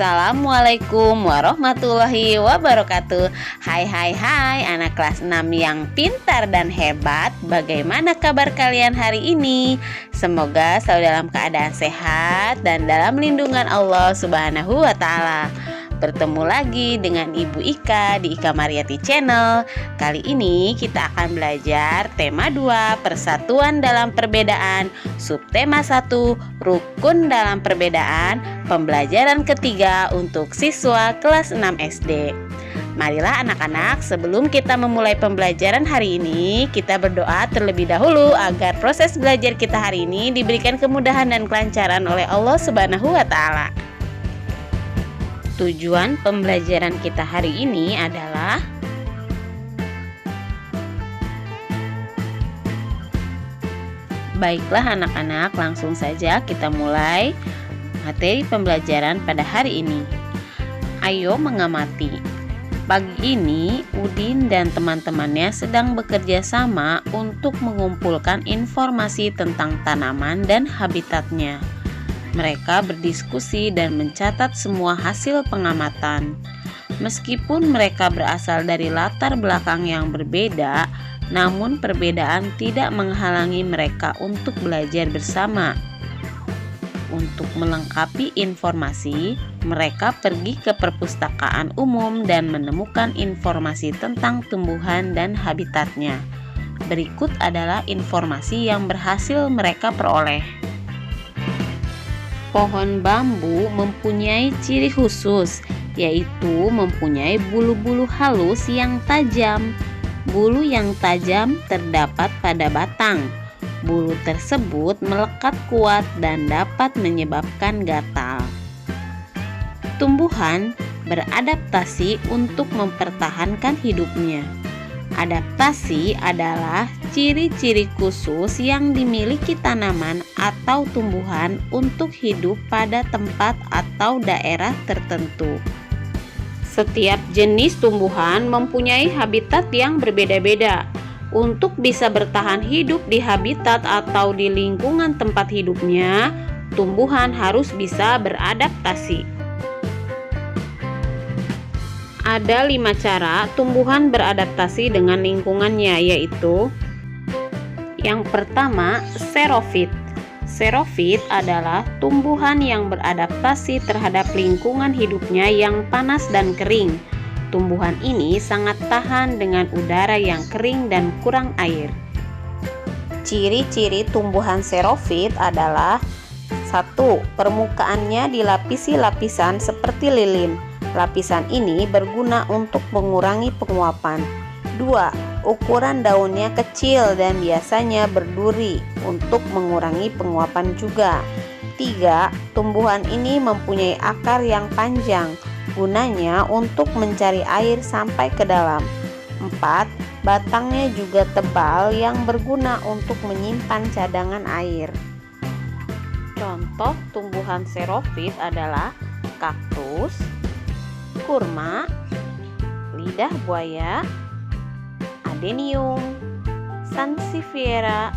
Assalamualaikum warahmatullahi wabarakatuh. Hai anak kelas 6 yang pintar dan hebat. Bagaimana kabar kalian hari ini? Semoga selalu dalam keadaan sehat dan dalam lindungan Allah Subhanahu wa ta'ala. Bertemu lagi dengan Ibu Ika di Ika Mariati Channel. Kali ini kita akan belajar tema 2, persatuan dalam perbedaan. Subtema 1, rukun dalam perbedaan. Pembelajaran ketiga untuk siswa kelas 6 SD. Marilah anak-anak, sebelum kita memulai pembelajaran hari ini, kita berdoa terlebih dahulu agar proses belajar kita hari ini diberikan kemudahan dan kelancaran oleh Allah Subhanahu wa ta'ala. Tujuan pembelajaran kita hari ini adalah baiklah anak-anak, langsung saja kita mulai materi pembelajaran pada hari ini. Ayo mengamati. Pagi ini Udin dan teman-temannya sedang bekerja sama untuk mengumpulkan informasi tentang tanaman dan habitatnya. Mereka berdiskusi dan mencatat semua hasil pengamatan. Meskipun mereka berasal dari latar belakang yang berbeda, namun perbedaan tidak menghalangi mereka untuk belajar bersama. Untuk melengkapi informasi, mereka pergi ke perpustakaan umum dan menemukan informasi tentang tumbuhan dan habitatnya. Berikut adalah informasi yang berhasil mereka peroleh. Pohon bambu mempunyai ciri khusus, yaitu mempunyai bulu-bulu halus yang tajam. Bulu yang tajam terdapat pada batang. Bulu tersebut melekat kuat dan dapat menyebabkan gatal. Tumbuhan beradaptasi untuk mempertahankan hidupnya. Adaptasi adalah ciri-ciri khusus yang dimiliki tanaman atau tumbuhan untuk hidup pada tempat atau daerah tertentu. Setiap jenis tumbuhan mempunyai habitat yang berbeda-beda. Untuk bisa bertahan hidup di habitat atau di lingkungan tempat hidupnya, tumbuhan harus bisa beradaptasi. Ada 5 cara tumbuhan beradaptasi dengan lingkungannya, yaitu yang pertama, xerofit. Xerofit adalah tumbuhan yang beradaptasi terhadap lingkungan hidupnya yang panas dan kering. Tumbuhan ini sangat tahan dengan udara yang kering dan kurang air. Ciri-ciri tumbuhan xerofit adalah 1. Permukaannya dilapisi lapisan seperti lilin. Lapisan ini berguna untuk mengurangi penguapan. 2. Ukuran daunnya kecil dan biasanya berduri untuk mengurangi penguapan juga. 3. Tumbuhan ini mempunyai akar yang panjang, gunanya untuk mencari air sampai ke dalam. 4. Batangnya juga tebal yang berguna untuk menyimpan cadangan air. Contoh tumbuhan xerofit adalah kaktus, kurma, lidah buaya, adenium, sansevieria,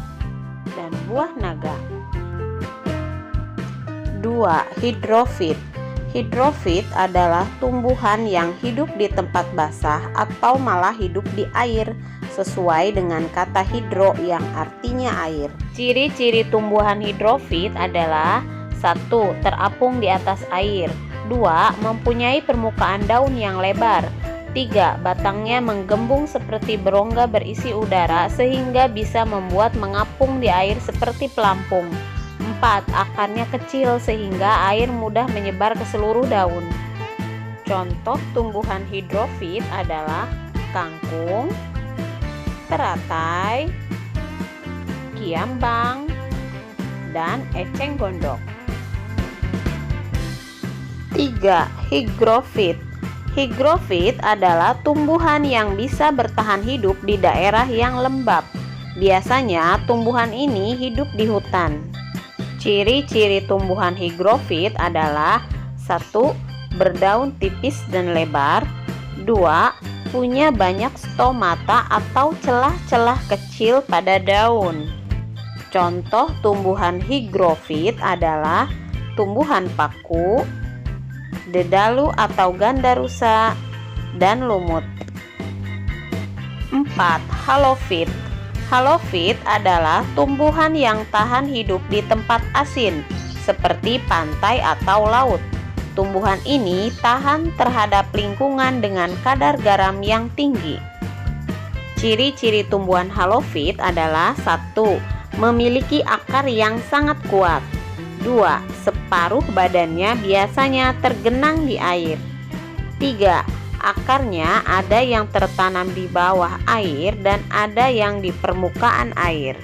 dan buah naga. 2. Hidrofit. Hidrofit adalah tumbuhan yang hidup di tempat basah atau malah hidup di air, sesuai dengan kata hidro yang artinya air. Ciri-ciri tumbuhan hidrofit adalah 1. Terapung di atas air. 2. Mempunyai permukaan daun yang lebar. 3. Batangnya menggembung seperti berongga berisi udara sehingga bisa membuat mengapung di air seperti pelampung. 4. Akarnya kecil sehingga air mudah menyebar ke seluruh daun. Contoh tumbuhan hidrofit adalah kangkung, teratai, kiambang, dan eceng gondok. 3. Hygrofit. Hygrofit adalah tumbuhan yang bisa bertahan hidup di daerah yang lembab. Biasanya tumbuhan ini hidup di hutan. Ciri-ciri tumbuhan hygrofit adalah 1. Berdaun tipis dan lebar. 2. Punya banyak stomata atau celah-celah kecil pada daun. Contoh tumbuhan hygrofit adalah tumbuhan paku, dedalu atau ganda rusa, dan lumut. 4. Halofit. Halofit adalah tumbuhan yang tahan hidup di tempat asin, seperti pantai atau laut. Tumbuhan ini tahan terhadap lingkungan dengan kadar garam yang tinggi. Ciri-ciri tumbuhan halofit adalah 1. Memiliki akar yang sangat kuat. 2. Separuh badannya biasanya tergenang di air. 3. Akarnya ada yang tertanam di bawah air dan ada yang di permukaan air.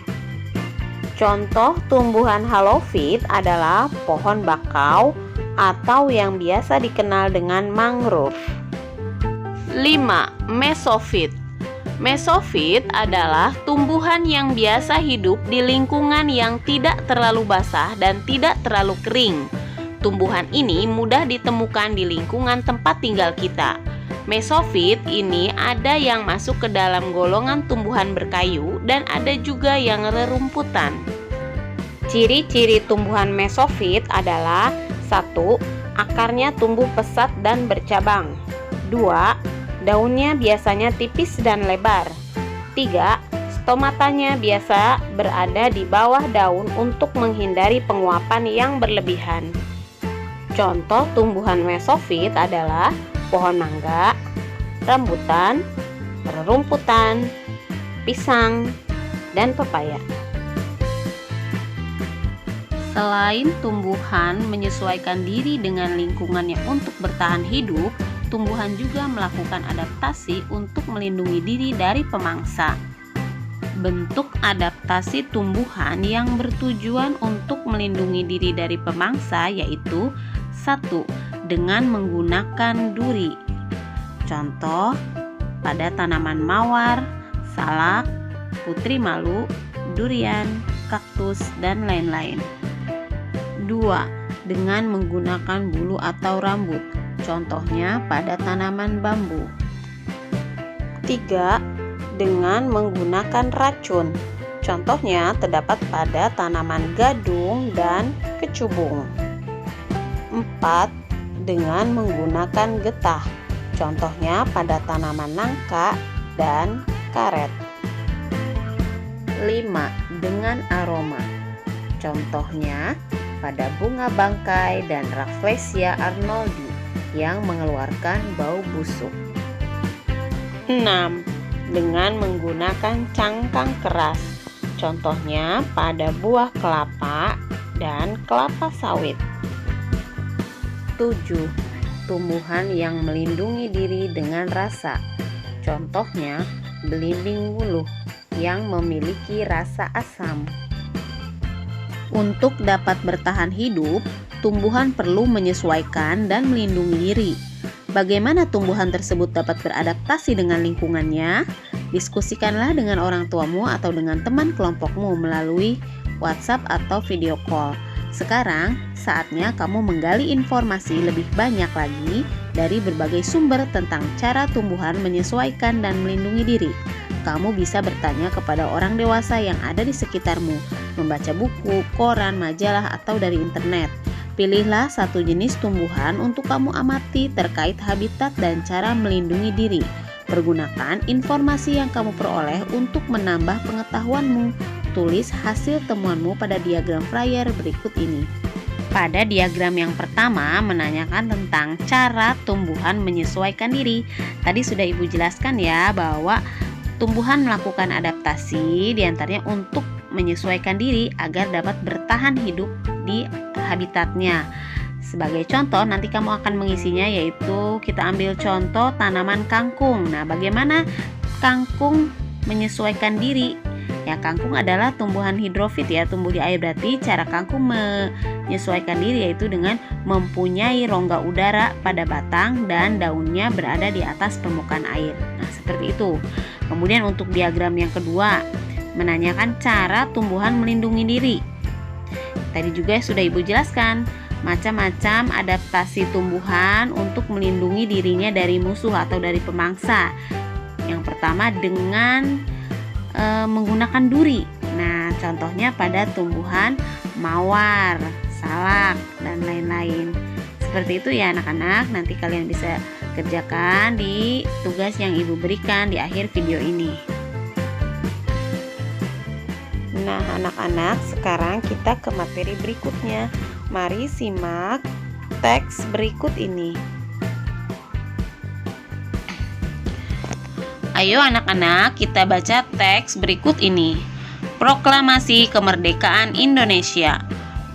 Contoh tumbuhan halofit adalah pohon bakau atau yang biasa dikenal dengan mangrove. 5. Mesofit. Mesofit adalah tumbuhan yang biasa hidup di lingkungan yang tidak terlalu basah dan tidak terlalu kering. Tumbuhan ini mudah ditemukan di lingkungan tempat tinggal kita. Mesofit ini ada yang masuk ke dalam golongan tumbuhan berkayu dan ada juga yang rerumputan. Ciri-ciri tumbuhan mesofit adalah 1. Akarnya tumbuh pesat dan bercabang. 2. Daunnya biasanya tipis dan lebar. 3. Stomatanya biasa berada di bawah daun untuk menghindari penguapan yang berlebihan. Contoh tumbuhan mesofit adalah pohon mangga, rambutan, rerumputan, pisang, dan pepaya. Selain tumbuhan menyesuaikan diri dengan lingkungannya untuk bertahan hidup, tumbuhan juga melakukan adaptasi untuk melindungi diri dari pemangsa. Bentuk adaptasi tumbuhan yang bertujuan untuk melindungi diri dari pemangsa yaitu 1. Dengan menggunakan duri. Contoh pada tanaman mawar, salak, putri malu, durian, kaktus, dan lain-lain. 2. Dengan menggunakan bulu atau rambut. Contohnya pada tanaman bambu. 3. Dengan menggunakan racun. Contohnya terdapat pada tanaman gadung dan kecubung. 4. Dengan menggunakan getah. Contohnya pada tanaman nangka dan karet. 5. Dengan aroma. Contohnya pada bunga bangkai dan Rafflesia arnoldi yang mengeluarkan bau busuk. 6. Dengan menggunakan cangkang keras. Contohnya pada buah kelapa dan kelapa sawit. 7. Tumbuhan yang melindungi diri dengan rasa. Contohnya belimbing wuluh yang memiliki rasa asam. Untuk dapat bertahan hidup, tumbuhan perlu menyesuaikan dan melindungi diri. Bagaimana tumbuhan tersebut dapat beradaptasi dengan lingkungannya? Diskusikanlah dengan orang tuamu atau dengan teman kelompokmu melalui WhatsApp atau video call. Sekarang, saatnya kamu menggali informasi lebih banyak lagi dari berbagai sumber tentang cara tumbuhan menyesuaikan dan melindungi diri. Kamu bisa bertanya kepada orang dewasa yang ada di sekitarmu, membaca buku, koran, majalah, atau dari internet. Pilihlah satu jenis tumbuhan untuk kamu amati terkait habitat dan cara melindungi diri. Pergunakan informasi yang kamu peroleh untuk menambah pengetahuanmu. Tulis hasil temuanmu pada diagram flyer berikut ini. Pada diagram yang pertama menanyakan tentang cara tumbuhan menyesuaikan diri. Tadi sudah Ibu jelaskan ya bahwa tumbuhan melakukan adaptasi diantaranya untuk menyesuaikan diri agar dapat bertahan hidup di habitatnya. Sebagai contoh nanti kamu akan mengisinya, yaitu kita ambil contoh tanaman kangkung. Nah, bagaimana kangkung menyesuaikan diri? Ya, kangkung adalah tumbuhan hidrofit ya, tumbuh di air. Berarti cara kangkung menyesuaikan diri yaitu dengan mempunyai rongga udara pada batang dan daunnya berada di atas permukaan air. Nah, seperti itu. Kemudian untuk diagram yang kedua menanyakan cara tumbuhan melindungi diri. Tadi juga sudah Ibu jelaskan macam-macam adaptasi tumbuhan untuk melindungi dirinya dari musuh atau dari pemangsa. Yang pertama dengan menggunakan duri. Nah, contohnya pada tumbuhan mawar, salak, dan lain-lain. Seperti itu ya anak-anak, nanti kalian bisa kerjakan di tugas yang ibu berikan di akhir video ini. Nah anak-anak, sekarang kita ke materi berikutnya. Mari simak teks berikut ini. Ayo anak-anak, kita baca teks berikut ini. Proklamasi Kemerdekaan Indonesia.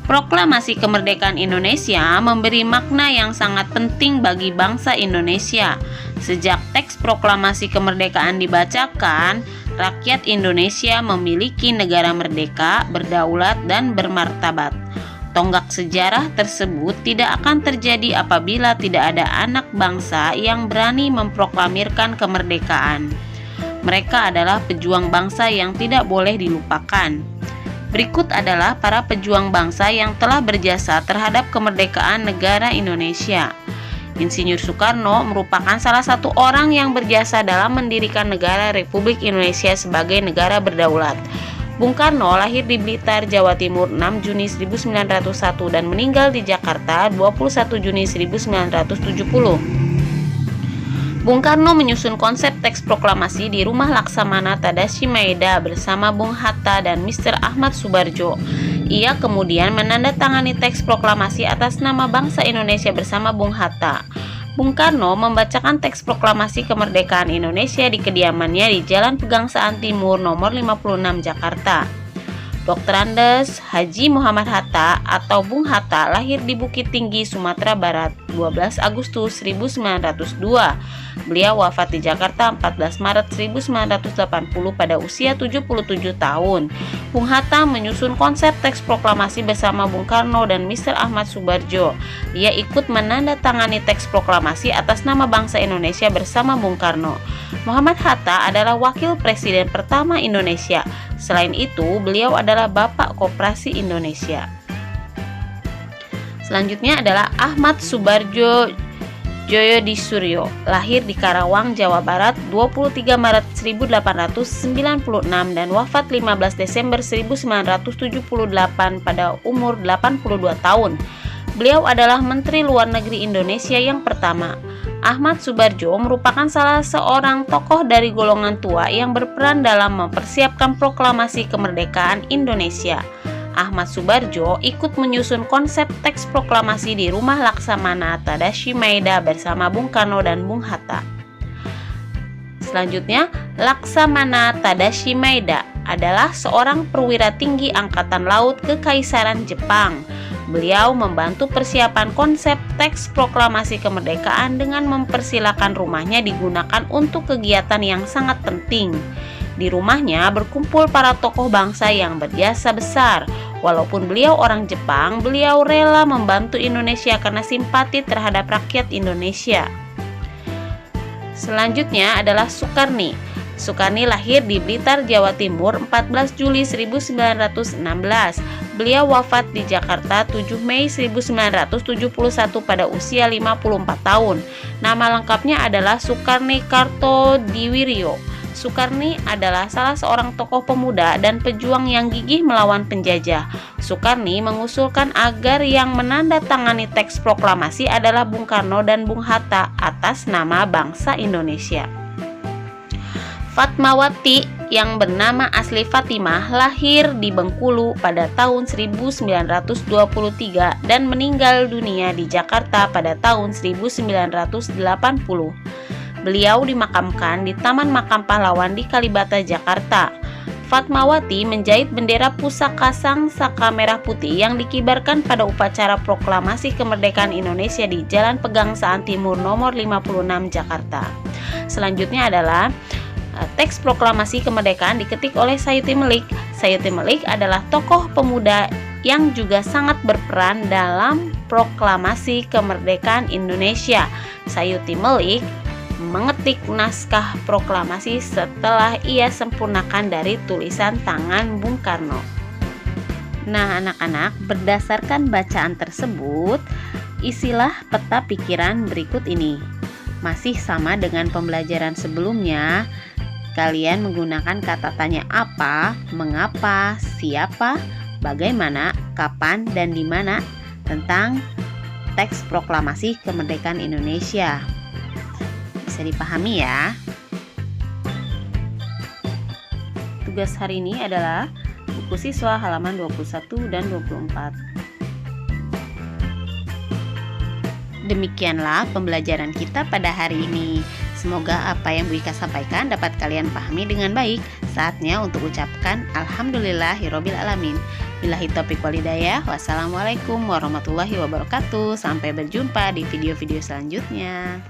Proklamasi Kemerdekaan Indonesia memberi makna yang sangat penting bagi bangsa Indonesia. Sejak teks proklamasi kemerdekaan dibacakan, rakyat Indonesia memiliki negara merdeka, berdaulat, dan bermartabat. Tonggak sejarah tersebut tidak akan terjadi apabila tidak ada anak bangsa yang berani memproklamirkan kemerdekaan. Mereka adalah pejuang bangsa yang tidak boleh dilupakan. Berikut adalah para pejuang bangsa yang telah berjasa terhadap kemerdekaan negara Indonesia. Insinyur Soekarno merupakan salah satu orang yang berjasa dalam mendirikan negara Republik Indonesia sebagai negara berdaulat. Bung Karno lahir di Blitar, Jawa Timur 6 Juni 1901 dan meninggal di Jakarta 21 Juni 1970. Bung Karno menyusun konsep teks proklamasi di Rumah Laksamana Tadashi Maeda bersama Bung Hatta dan Mr. Ahmad Subarjo. Ia kemudian menandatangani teks proklamasi atas nama bangsa Indonesia bersama Bung Hatta. Bung Karno membacakan teks proklamasi kemerdekaan Indonesia di kediamannya di Jalan Pegangsaan Timur nomor 56 Jakarta. Dr. Andes Haji Muhammad Hatta atau Bung Hatta lahir di Bukit Tinggi, Sumatera Barat 12 Agustus 1902. Beliau wafat di Jakarta 14 Maret 1980 pada usia 77 tahun. Bung Hatta menyusun konsep teks proklamasi bersama Bung Karno dan Mr. Ahmad Subarjo. Ia ikut menandatangani teks proklamasi atas nama bangsa Indonesia bersama Bung Karno. Muhammad Hatta adalah wakil presiden pertama Indonesia. Selain itu, beliau adalah Bapak Koperasi Indonesia. Selanjutnya adalah Ahmad Subarjo Djoyodisuryo, lahir di Karawang, Jawa Barat 23 Maret 1896 dan wafat 15 Desember 1978 pada umur 82 tahun. Beliau adalah Menteri Luar Negeri Indonesia yang pertama. Ahmad Subarjo merupakan salah seorang tokoh dari golongan tua yang berperan dalam mempersiapkan proklamasi kemerdekaan Indonesia. Ahmad Subarjo ikut menyusun konsep teks proklamasi di Rumah Laksamana Tadashi Maeda bersama Bung Karno dan Bung Hatta. Selanjutnya, Laksamana Tadashi Maeda adalah seorang perwira tinggi Angkatan Laut Kekaisaran Jepang. Beliau membantu persiapan konsep teks proklamasi kemerdekaan dengan mempersilakan rumahnya digunakan untuk kegiatan yang sangat penting. Di rumahnya berkumpul para tokoh bangsa yang berjasa besar. Walaupun beliau orang Jepang, beliau rela membantu Indonesia karena simpati terhadap rakyat Indonesia. Selanjutnya adalah Sukarni. Sukarni lahir di Blitar, Jawa Timur 14 Juli 1916. Beliau wafat di Jakarta 7 Mei 1971 pada usia 54 tahun. Nama lengkapnya adalah Sukarni Kartodiwiryo. Sukarni adalah salah seorang tokoh pemuda dan pejuang yang gigih melawan penjajah. Sukarni mengusulkan agar yang menandatangani teks proklamasi adalah Bung Karno dan Bung Hatta atas nama bangsa Indonesia. Fatmawati yang bernama asli Fatimah lahir di Bengkulu pada tahun 1923 dan meninggal dunia di Jakarta pada tahun 1980. Beliau dimakamkan di Taman Makam Pahlawan di Kalibata, Jakarta. Fatmawati menjahit bendera pusaka Sang Saka Merah Putih yang dikibarkan pada upacara proklamasi kemerdekaan Indonesia di Jalan Pegangsaan Timur nomor 56 Jakarta. Selanjutnya adalah teks proklamasi kemerdekaan diketik oleh Sayuti Melik. Sayuti Melik adalah tokoh pemuda yang juga sangat berperan dalam proklamasi kemerdekaan Indonesia. Sayuti Melik mengetik naskah proklamasi setelah ia sempurnakan dari tulisan tangan Bung Karno. Nah anak-anak, berdasarkan bacaan tersebut, isilah peta pikiran berikut ini. Masih sama dengan pembelajaran sebelumnya, kalian menggunakan kata tanya apa, mengapa, siapa, bagaimana, kapan, dan di mana tentang teks proklamasi kemerdekaan Indonesia. Bisa dipahami ya. Tugas hari ini adalah buku siswa halaman 21 dan 24. Demikianlah pembelajaran kita pada hari ini. Semoga apa yang Bu Ika sampaikan dapat kalian pahami dengan baik. Saatnya untuk ucapkan Alhamdulillahirabbil alamin. Billahi taufiq wal hidayah. Wassalamualaikum warahmatullahi wabarakatuh. Sampai berjumpa di video-video selanjutnya.